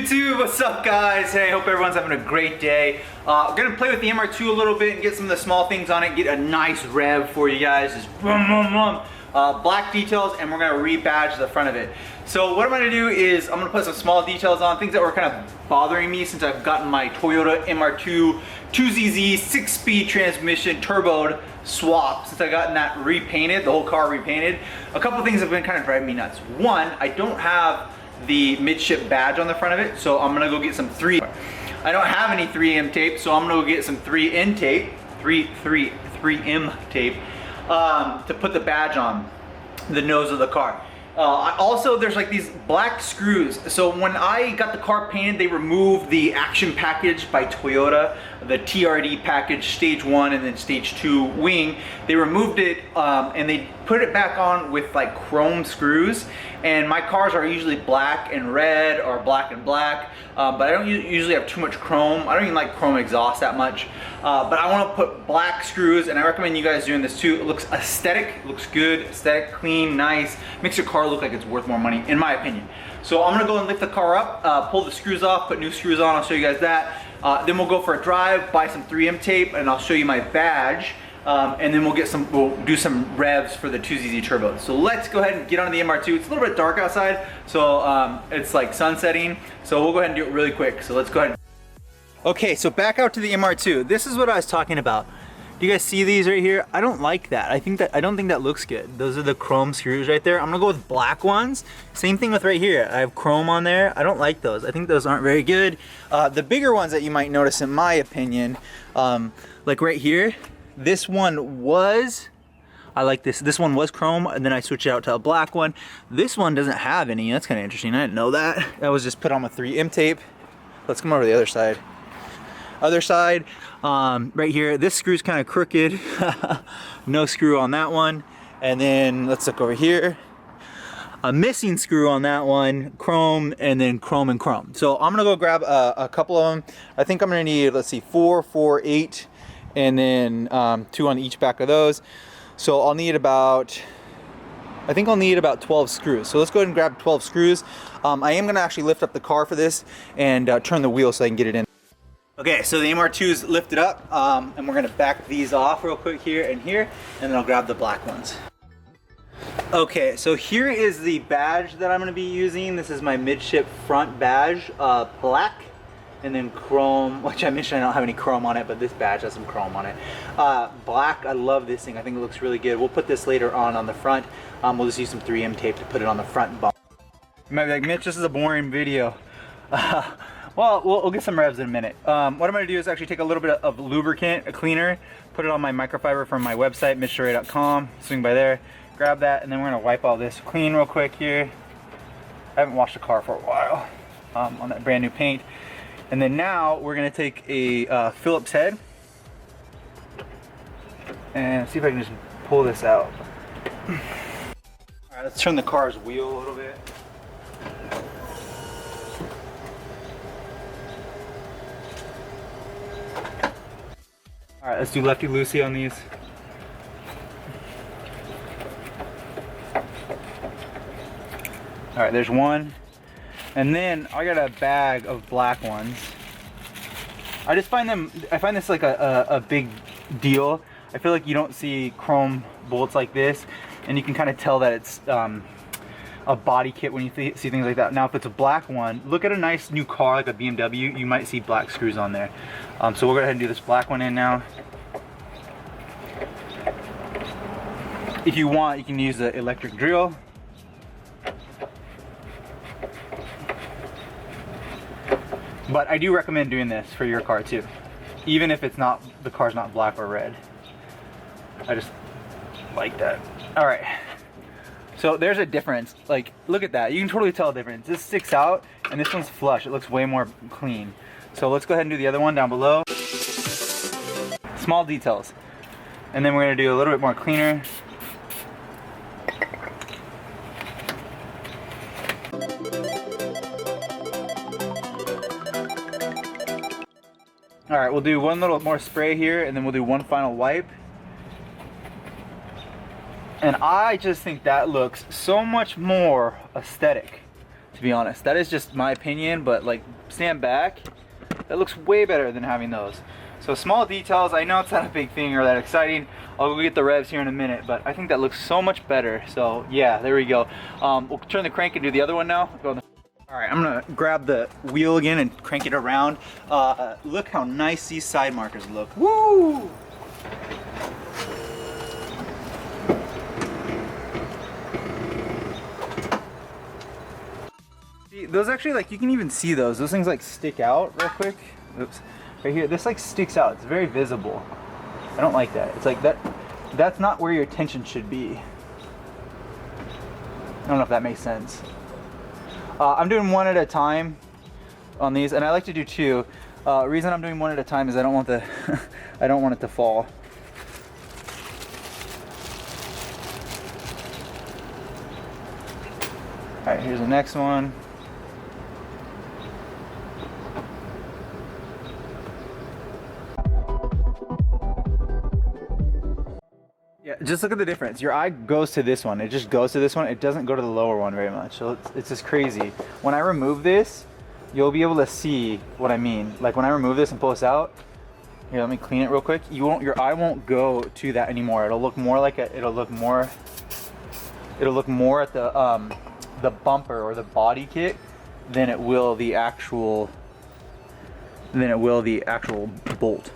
YouTube, what's up guys? Hey, hope everyone's having a great day. Gonna play with the MR-2 a little bit and get some of the small things on it, get a nice rev for you guys. Just boom, boom, boom. Black details, and we're gonna rebadge the front of it. So what I'm gonna do is I'm gonna put some small details on, things that were kind of bothering me since I've gotten my Toyota MR-2 2ZZ 6-speed transmission turboed swap, since I gotten that repainted, the whole car repainted. A couple things have been kind of driving me nuts. One, I don't have the midship badge on the front of it, so I'm gonna go get some 3M. I don't have any 3M tape, so I'm gonna go get some 3M tape, 3M tape, to put the badge on the nose of the car. Also, there's like these black screws. So when I got the car painted, they removed the action package by Toyota, the TRD package, stage 1 and then stage 2 wing. They removed it and they put it back on with like chrome screws. And my cars are usually black and red or black and black, but I don't usually have too much chrome. I don't even like chrome exhaust that much. But I want to put black screws, and I recommend you guys doing this too. It looks aesthetic, it looks good, aesthetic, clean, nice. Makes your car look like it's worth more money, in my opinion. So I'm gonna go and lift the car up, pull the screws off, put new screws on. I'll show you guys that. Then we'll go for a drive, buy some 3M tape, and I'll show you my badge. And then we'll do some revs for the 2ZZ turbo. So let's go ahead and get on the MR-2. It's a little bit dark outside, so it's like sunsetting. So we'll go ahead and do it really quick. So let's go ahead. Okay, so back out to the MR-2. This is what I was talking about. Do you guys see these right here? I don't like that. I don't think that looks good. Those are the chrome screws right there. I'm gonna go with black ones. Same thing with right here. I have chrome on there. I don't like those. I think those aren't very good. The bigger ones that you might notice, in my opinion, like right here, this one was, I like this. This one was chrome, and then I switched it out to a black one. This one doesn't have any. That's kind of interesting. I didn't know that. That was just put on with 3M tape. Let's come over to the other side. Other side, right here, this screw's kind of crooked. No screw on that one. And then let's look over here. A missing screw on that one, chrome, and then chrome and chrome. So I'm gonna go grab a couple of them. I think I'm gonna need, let's see, 4, 4, 8, and then 2 on each back of those. So I'll need about, I think I'll need about 12 screws. So let's go ahead and grab 12 screws. I am gonna actually lift up the car for this and turn the wheel so I can get it in. Okay, so the MR-2's lifted up, and we're gonna back these off real quick here, and then I'll grab the black ones. Okay, so here is the badge that I'm gonna be using. This is my midship front badge, black, and then chrome, which I mentioned I don't have any chrome on it, but this badge has some chrome on it. Black, I love this thing. I think it looks really good. We'll put this later on the front. We'll just use some 3M tape to put it on the front bump. You might be like, Mitch, this is a boring video. Well, we'll get some revs in a minute. What I'm gonna do is actually take a little bit of lubricant, a cleaner, put it on my microfiber from my website, MITCHDORE.COMHOW, swing by there, grab that, and then we're gonna wipe all this clean real quick here. I haven't washed the car for a while on that brand new paint. And then now we're gonna take a Phillips head and see if I can just pull this out. All right, let's turn the car's wheel a little bit. All right, let's do lefty-loosey on these. All right, there's one. And then I got a bag of black ones. I just find this like a big deal. I feel like you don't see chrome bolts like this, and you can kind of tell that it's a body kit when you see things like that. Now if it's a black one, look at a nice new car like a BMW, you might see black screws on there. So we'll go ahead and do this black one in now. If you want, you can use the electric drill. But I do recommend doing this for your car too, even if it's not, the car's not black or red. I just like that. All right. So there's a difference. Like, look at that. You can totally tell a difference. This sticks out, and this one's flush. It looks way more clean. So let's go ahead and do the other one down below. Small details. And then we're gonna do a little bit more cleaner. All right, we'll do one little more spray here, and then we'll do one final wipe. And I just think that looks so much more aesthetic to be honest. That is just my opinion, but like stand back, that looks way better than having those. So small details, I know it's not a big thing or that exciting. I'll go get the revs here in a minute, but I think that looks so much better. So yeah, there we go. We'll turn the crank and do the other one now. All right, I'm gonna grab the wheel again and crank it around. Look how nice these side markers look. Woo! See, those actually, like, you can even see those. Those things like stick out real quick. Oops. Right here, this like sticks out. It's very visible. I don't like that. It's like that's not where your attention should be. I don't know if that makes sense. I'm doing one at a time on these, and I like to do two. Reason I'm doing one at a time is I don't want the I don't want it to fall. All right, here's the next one. Yeah, just look at the difference. Your eye goes to this one. It just goes to this one. It doesn't go to the lower one very much. So it's just crazy. When I remove this, you'll be able to see what I mean. Like when I remove this and pull this out, here, let me clean it real quick. Your eye won't go to that anymore. It'll look more like it'll look more at the bumper or the body kit than it will the actual bolt.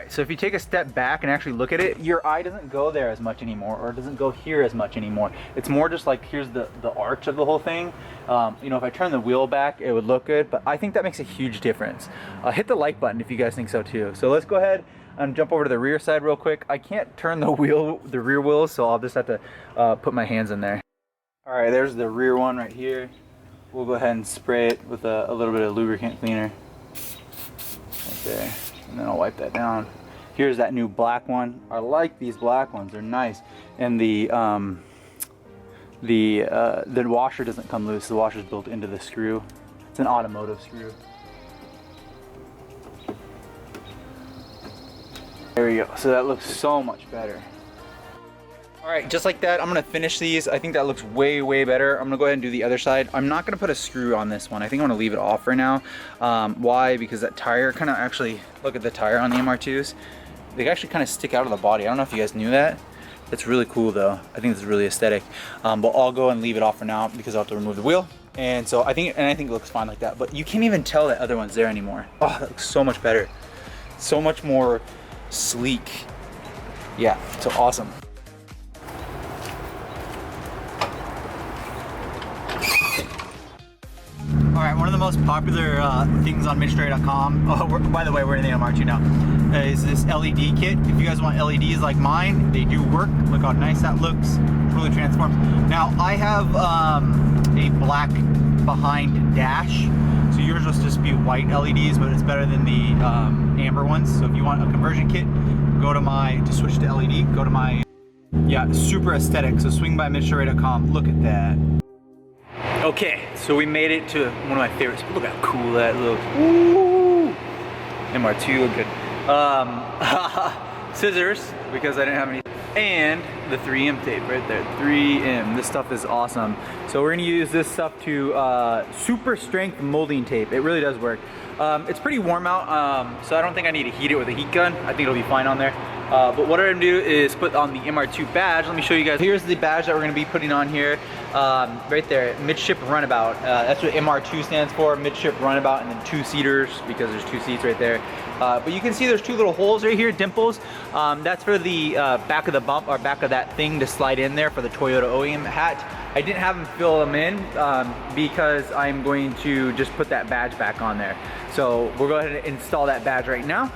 So if you take a step back and actually look at it, your eye doesn't go there as much anymore, or it doesn't go here as much anymore. It's more just like, here's the arch of the whole thing. You know, if I turn the wheel back, it would look good, but I think that makes a huge difference. Hit the like button if you guys think so too. So let's go ahead and jump over to the rear side real quick. I can't turn the rear wheels, so I'll just have to put my hands in there. All right, there's the rear one right here. We'll go ahead and spray it with a little bit of lubricant cleaner right there, and then I'll wipe that down. Here's that new black one. I like these black ones, they're nice. And the washer doesn't come loose. The washer's built into the screw. It's an automotive screw. There we go. So that looks so much better. All right, just like that, I'm gonna finish these. I think that looks way, way better. I'm gonna go ahead and do the other side. I'm not gonna put a screw on this one. I think I'm gonna leave it off for now. Why? Because that tire kind of actually, look at the tire on the MR2s. They actually kind of stick out of the body. I don't know if you guys knew that. It's really cool though. I think it's really aesthetic. But I'll go and leave it off for now because I'll have to remove the wheel. And so I think it looks fine like that. But you can't even tell that other one's there anymore. Oh, that looks so much better. So much more sleek. Yeah, so awesome. All right, one of the most popular things on MITCHDORE.com, oh, by the way, we're in the MR-2 now, is this LED kit. If you guys want LEDs like mine, they do work. Look how nice that looks. It really transforms. Now, I have a black behind dash, so yours will just be white LEDs, but it's better than the amber ones. So if you want a conversion kit, go to to switch to LED, go to my, yeah, super aesthetic. So swing by MITCHDORE.com. Look at that. Okay, so we made it to one of my favorites. Look how cool that looks. Woo! MR2 look good. Scissors, because I didn't have any. And the 3M tape right there, 3M. This stuff is awesome. So we're gonna use this stuff to super strength molding tape. It really does work. It's pretty warm out, so I don't think I need to heat it with a heat gun. I think it'll be fine on there. But what I'm gonna do is put on the MR2 badge. Let me show you guys. Here's the badge that we're gonna be putting on here. Right there, midship runabout. That's what MR2 stands for, midship runabout, and then 2 seaters, because there's 2 seats right there. But you can see there's 2 little holes right here, dimples. That's for the back of the bump, or back of that thing to slide in there for the Toyota OEM hat. I didn't have them fill them in because I'm going to just put that badge back on there. So we'll go ahead and install that badge right now.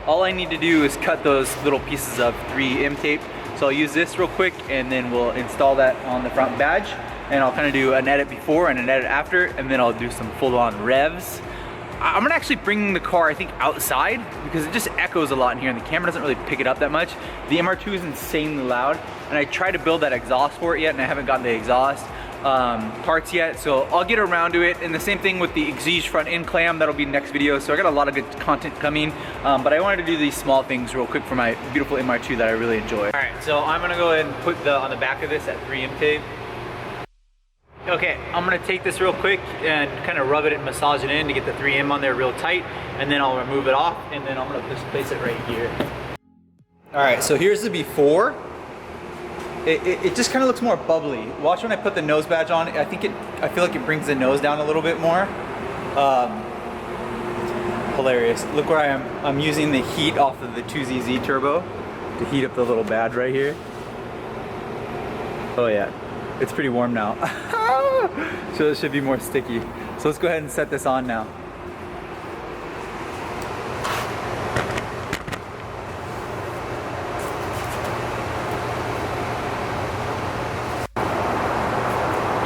All I need to do is cut those little pieces of 3M tape. So I'll use this real quick, and then we'll install that on the front badge. And I'll kind of do an edit before and an edit after, and then I'll do some full-on revs. I'm gonna actually bring the car, I think, outside, because it just echoes a lot in here, and the camera doesn't really pick it up that much. The MR2 is insanely loud, and I tried to build that exhaust for it yet, and I haven't gotten the exhaust parts yet, so I'll get around to it. And the same thing with the EXIGE front end clam. That'll be next video. So I got a lot of good content coming, but I wanted to do these small things real quick for my beautiful MR2 that I really enjoy. All right, so I'm gonna go ahead and put on the back of this that 3M tape. Okay, I'm gonna take this real quick and kind of rub it and massage it in to get the 3M on there real tight, and then I'll remove it off, and then I'm gonna just place it right here. All right, so here's the before. It just kind of looks more bubbly. Watch when I put the nose badge on. I feel like it brings the nose down a little bit more. Hilarious. Look where I am. I'm using the heat off of the 2ZZ turbo to heat up the little badge right here. Oh yeah, it's pretty warm now. So it should be more sticky. So let's go ahead and set this on now.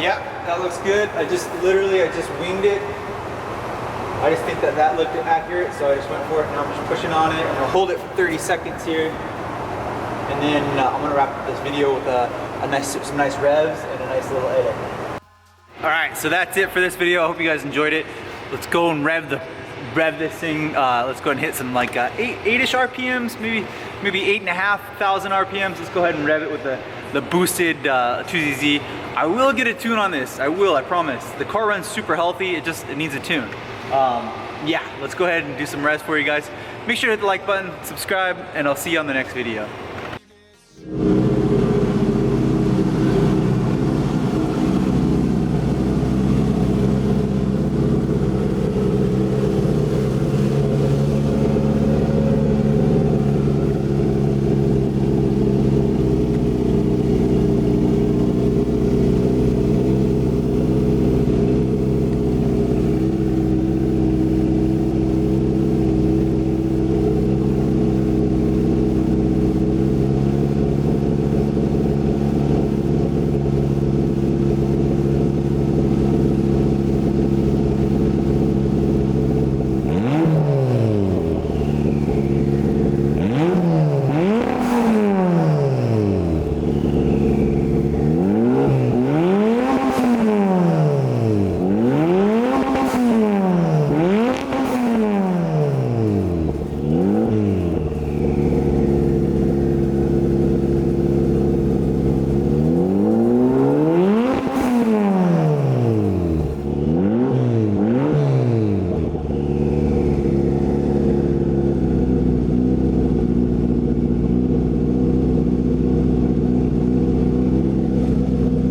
Yeah, that looks good. I just winged it. I just think that looked accurate, so I just went for it. Now I'm just pushing on it. I'm gonna hold it for 30 seconds here. And then I'm gonna wrap up this video with some nice revs and a nice little edit. All right, so that's it for this video. I hope you guys enjoyed it. Let's go and rev this thing. Let's go and hit some like 8-ish RPMs, maybe 8,500 RPMs. Let's go ahead and rev it with the boosted 2ZZ. I will get a tune on this. I promise. The car runs super healthy. It needs a tune. Yeah, let's go ahead and do some revs for you guys. Make sure to hit the like button, subscribe, and I'll see you on the next video.